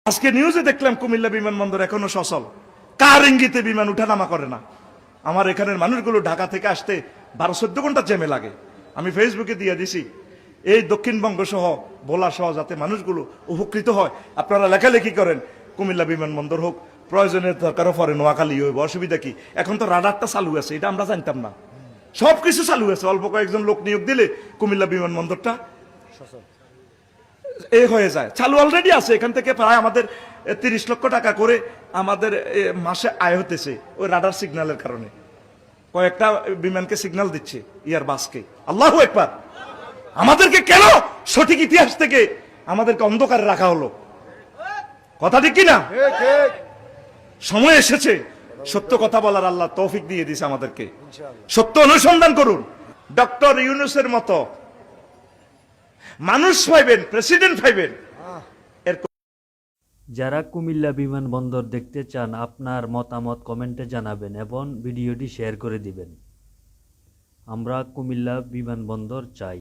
আজকে নিউজে দেখলাম কুমিল্লা বিমানবন্দর এখনো সচল, কার ইঙ্গিতে বিমান উঠানামা করে না। আমার এখানের মানুষগুলো ঢাকা থেকে আসতে 12-14 ঘন্টা জ্যামে লাগে। আমি ফেসবুকে দিয়ে দিছি, এই দক্ষিণবঙ্গ সহ ভোলা সহ যাতে মানুষগুলো উপকৃত হয়, আপনারা লেখালেখি করেন। কুমিল্লা বিমানবন্দর হোক, প্রয়োজনের দরকারও পরে নোয়াখালী হইব, অসুবিধা কি? এখন তো রাডারটা চালু আছে, এটা আমরা জানতাম না। সবকিছু চালু আছে, অল্প কয়েকজন লোক নিয়োগ দিলে কুমিল্লা বিমানবন্দরটা হয়ে যায়, চালু অলরেডি আছে। এখান থেকে প্রায় আমাদের 30 লক্ষ টাকা করে আমাদের মাসে আয় হতেছে ওই রাডার সিগন্যালের কারণে। কয়েকটা বিমানকে সিগন্যাল দিচ্ছে, ইয়ার বাসকে। আল্লাহু আকবার। আমাদেরকে কেন সঠিক ইতিহাস থেকে আমাদেরকে অন্ধকারে রাখা হলো? কথা ঠিক কিনা? সময় এসেছে সত্য কথা বলার, আল্লাহ তৌফিক দিয়ে দিয়েছে আমাদেরকে। সত্য অনুসন্ধান করুন। ডক্টর ইউনূসের মতো মানুষ পাইবেন, প্রেসিডেন্ট পাইবেন। যারা কুমিল্লা বিমানবন্দর দেখতে চান আপনার মতামত কমেন্টে জানাবেন এবং ভিডিওটি শেয়ার করে দিবেন। আমরা কুমিল্লা বিমানবন্দর চাই।